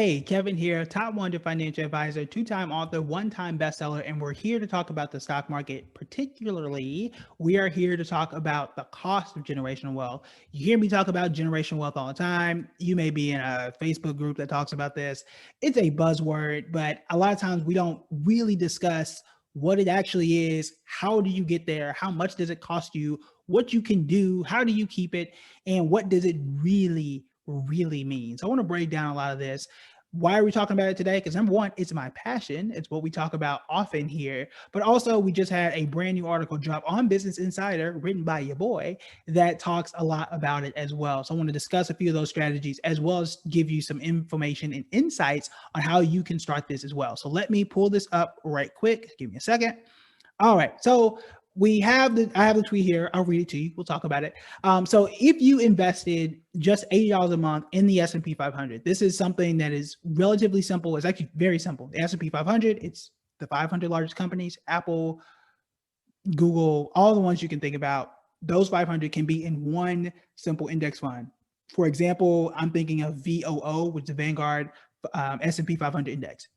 Hey, Kevin here, top 100 financial advisor, two-time author, one-time bestseller, and we're here to talk about the stock market. Particularly, we are here to talk about the cost of generational wealth. You hear me talk about generational wealth all the time. You may be in a Facebook group that talks about this. It's a buzzword, but a lot of times we don't really discuss what it actually is. How do you get there? How much does it cost you? What you can do? How do you keep it? And what does it really mean? So I want to break down a lot of this. Why are we talking about it today? Because number one, it's my passion. It's what we talk about often here. But also, we just had a brand new article drop on Business Insider, written by your boy, that talks a lot about it as well. So I want to discuss a few of those strategies, as well as give you some information and insights on how you can start this as well. So let me pull this up right quick. Give me a second. All right. So I have the tweet here. I'll read it to you. We'll talk about it. So if you invested just $80 a month in the S&P 500, this is something that is relatively simple. It's actually very simple. The S&P 500, it's the 500 largest companies, Apple, Google, all the ones you can think about. Those 500 can be in one simple index fund. For example, I'm thinking of VOO, which is the Vanguard S&P 500 index.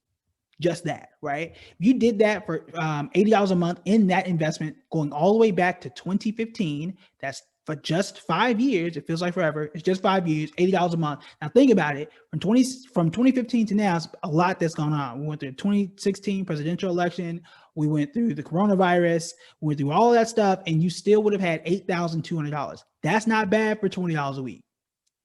Just that, right? If you did that for $80 a month in that investment, going all the way back to 2015, that's for just 5 years. It feels like forever. It's just 5 years, $80 a month. Now think about it. From 2015 to now, it's a lot that's gone on. We went through the 2016 presidential election. We went through the coronavirus. We went through all of that stuff, and you still would have had $8,200. That's not bad for $20 a week.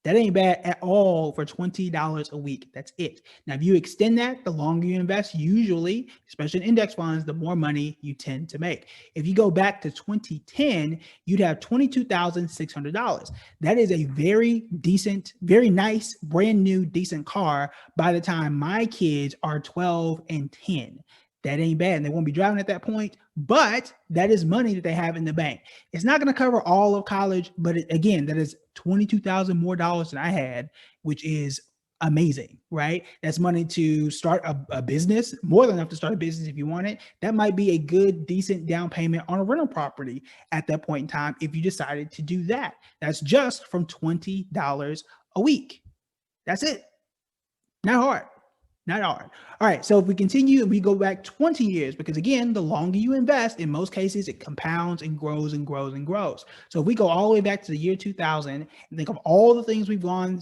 That ain't bad at all for $20 a week. That's it. Now, if you extend that, the longer you invest, usually, especially in index funds, the more money you tend to make. If you go back to 2010, you'd have $22,600. That is a very decent, very nice, brand new, decent car by the time my kids are 12 and 10. That ain't bad. And they won't be driving at that point, but that is money that they have in the bank. It's not going to cover all of college, but again, that is $22,000 more dollars than I had, which is amazing, right? That's money to start a business, more than enough to start a business if you want it. That might be a good, decent down payment on a rental property at that point in time if you decided to do that. That's just from $20 a week. That's it. Not hard. Not hard. All right. So if we continue and we go back 20 years, because again, the longer you invest, in most cases, it compounds and grows and grows and grows. So if we go all the way back to the year 2000 and think of all the things we've gone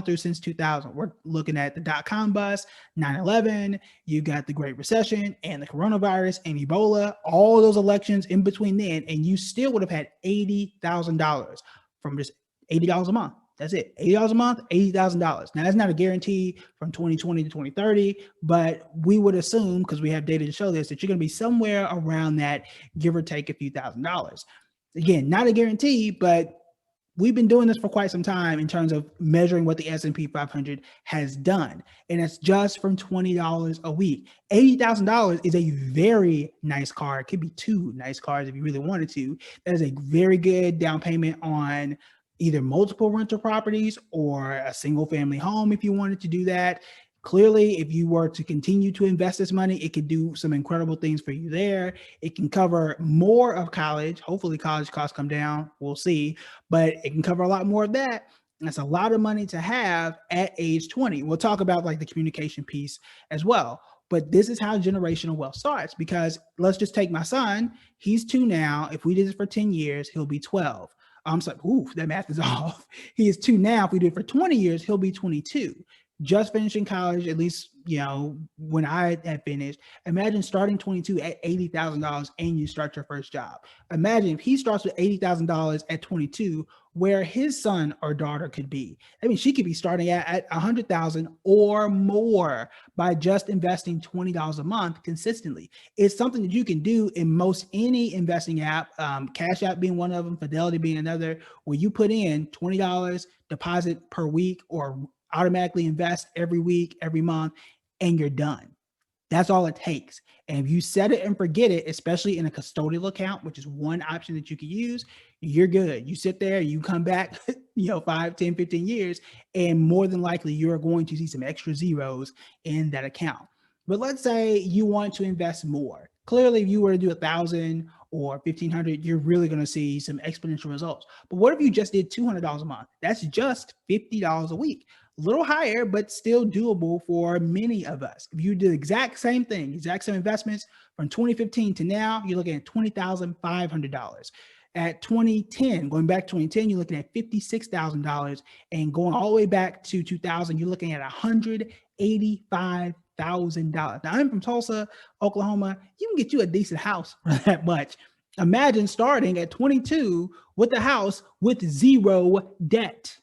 through since 2000, we're looking at the dot-com bust, 9/11, you got the Great Recession and the coronavirus and Ebola, all those elections in between then, and you still would have had $80,000 from just $80 a month. That's it. $80 a month, $80,000. Now, that's not a guarantee from 2020 to 2030, but we would assume, because we have data to show this, that you're going to be somewhere around that, give or take a few $1,000s. Again, not a guarantee, but we've been doing this for quite some time in terms of measuring what the S&P 500 has done. And it's just from $20 a week. $80,000 is a very nice car. It could be two nice cars if you really wanted to. That is a very good down payment on either multiple rental properties or a single family home if you wanted to do that. Clearly, if you were to continue to invest this money, it could do some incredible things for you there. It can cover more of college. Hopefully college costs come down. We'll see. But it can cover a lot more of that. And that's a lot of money to have at age 20. We'll talk about like the communication piece as well. But this is how generational wealth starts, because let's just take my son. He's 2 now. If we did this for 10 years, he'll be 12. I'm like, ooh, that math is off. He is 2 now. If we do it for 20 years, he'll be 22. Just finishing college, at least, when I had finished. Imagine starting 22 at $80,000 and you start your first job. Imagine if he starts with $80,000 at 22, where his son or daughter could be. I mean, she could be starting at 100,000 or more by just investing $20 a month consistently. It's something that you can do in most any investing app, Cash App being one of them, Fidelity being another, where you put in $20 deposit per week or automatically invest every week, every month, and you're done. That's all it takes. And if you set it and forget it, especially in a custodial account, which is one option that you can use, you're good. You sit there, you come back, 5, 10, 15 years, and more than likely you're going to see some extra zeros in that account. But let's say you want to invest more. Clearly, if you were to do 1,000 or 1,500, you're really going to see some exponential results. But what if you just did $200 a month? That's just $50 a week. A little higher, but still doable for many of us. If you do the exact same thing, exact same investments from 2015 to now, you're looking at $20,500. At 2010, going back to 2010, you're looking at $56,000, and going all the way back to 2000, you're looking at $185,000. Now, I'm from Tulsa, Oklahoma. You can get you a decent house for that much. Imagine starting at 22 with a house with zero debt.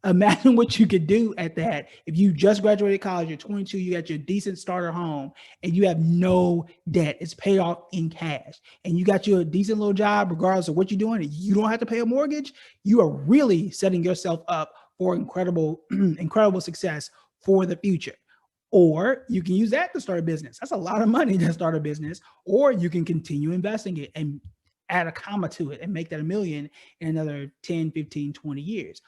Imagine what you could do at that. If you just graduated college, you're 22, you got your decent starter home, and you have no debt. It's paid off in cash. And you got your decent little job, regardless of what you're doing. You don't have to pay a mortgage. You are really setting yourself up for incredible, incredible success for the future. Or you can use that to start a business. That's a lot of money to start a business. Or you can continue investing it and add a comma to it and make that $1 million in another 10, 15, 20 years.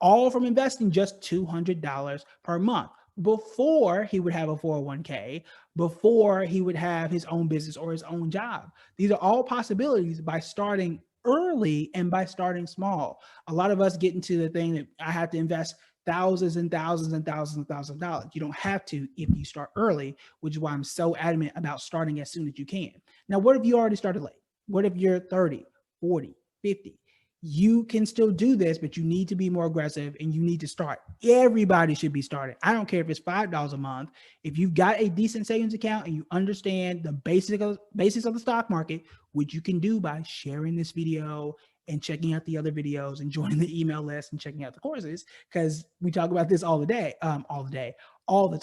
All from investing just $200 per month before he would have a 401k, before he would have his own business or his own job. These are all possibilities by starting early and by starting small. A lot of us get into the thing that I have to invest thousands and thousands and thousands and thousands of dollars. You don't have to if you start early, which is why I'm so adamant about starting as soon as you can. Now, what if you already started late? What if you're 30, 40, 50? You can still do this, but you need to be more aggressive and you need to start. Everybody should be starting. I don't care if it's $5 a month. If you've got a decent savings account and you understand the basics of the stock market, which you can do by sharing this video and checking out the other videos and joining the email list and checking out the courses, because we talk about this all the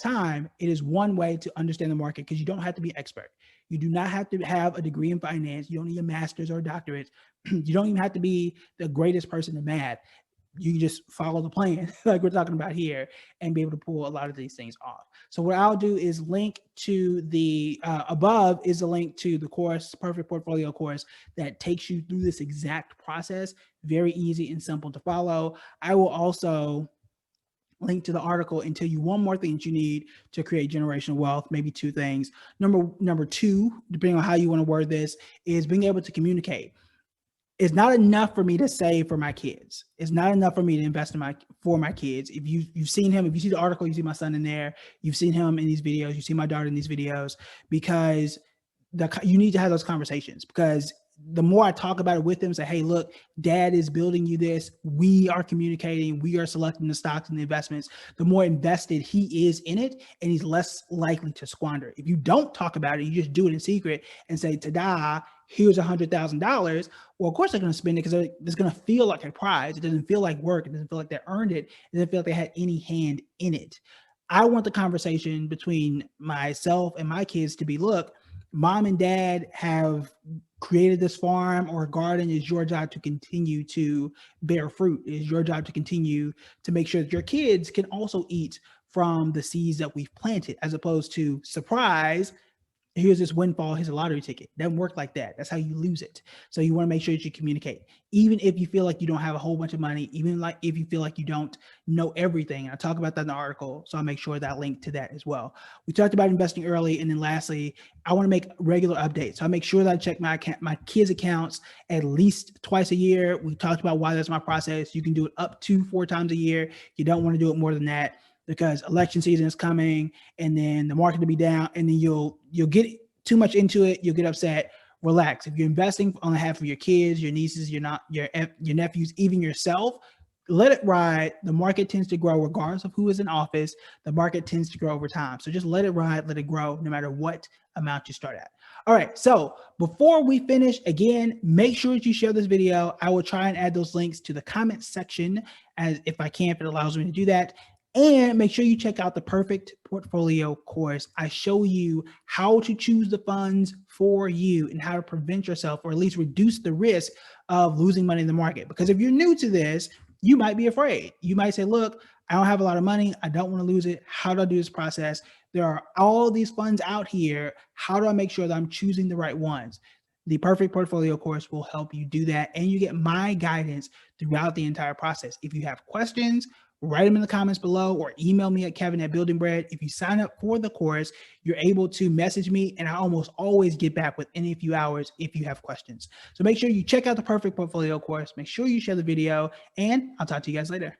time. It is one way to understand the market, because you don't have to be an expert. You do not have to have a degree in finance. You don't need a master's or a doctorate. You don't even have to be the greatest person in math. You can just follow the plan like we're talking about here and be able to pull a lot of these things off. So what I'll do is link to the above is a link to the course, Perfect Portfolio course, that takes you through this exact process. Very easy and simple to follow. I will also link to the article and tell you one more thing that you need to create generational wealth, maybe two things. Number two, depending on how you want to word this, is being able to communicate. It's not enough for me to save for my kids. It's not enough for me to invest for my kids. If you've seen him, if you see the article, you see my son in there, you've seen him in these videos, you see my daughter in these videos, because you need to have those conversations. Because the more I talk about it with them, say, hey, look, dad is building you this. We are communicating. We are selecting the stocks and the investments. The more invested he is in it, and he's less likely to squander. If you don't talk about it, you just do it in secret and say, ta-da, here's $100,000. Well, of course they're going to spend it, because it's going to feel like a prize. It doesn't feel like work. It doesn't feel like they earned it. It doesn't feel like they had any hand in it. I want the conversation between myself and my kids to be, look, mom and dad have created this farm or garden. It's your job to continue to bear fruit. It is your job to continue to make sure that your kids can also eat from the seeds that we've planted, as opposed to, surprise, here's this windfall, here's a lottery ticket. It doesn't work like that. That's how you lose it. So you want to make sure that you communicate, even if you feel like you don't have a whole bunch of money, even like if you feel like you don't know everything. And I talk about that in the article, so I'll make sure that I link to that as well. We talked about investing early, and then lastly, I want to make regular updates. So I make sure that I check my kids' accounts at least twice a year. We talked about why that's my process. You can do it up to 4 times a year. You don't want to do it more than that, because election season is coming, and then the market will be down, and then you'll get too much into it. You'll get upset. Relax. If you're investing on behalf of your kids, your nieces, your nephews, even yourself, let it ride. The market tends to grow regardless of who is in office. The market tends to grow over time. So just let it ride, let it grow, no matter what amount you start at. All right. So before we finish, again, make sure that you share this video. I will try and add those links to the comment section, as if I can, if it allows me to do that. And make sure you check out the Perfect Portfolio course. I show you how to choose the funds for you and how to prevent yourself, or at least reduce the risk of losing money in the market. Because if you're new to this, you might be afraid. You might say, look, I don't have a lot of money. I don't want to lose it. How do I do this process? There are all these funds out here. How do I make sure that I'm choosing the right ones? The Perfect Portfolio course will help you do that. And you get my guidance throughout the entire process. If you have questions, write them in the comments below, or email me at Kevin@BuildingBread. If you sign up for the course, you're able to message me, and I almost always get back within a few hours if you have questions. So make sure you check out the Perfect Portfolio course. Make sure you share the video, and I'll talk to you guys later.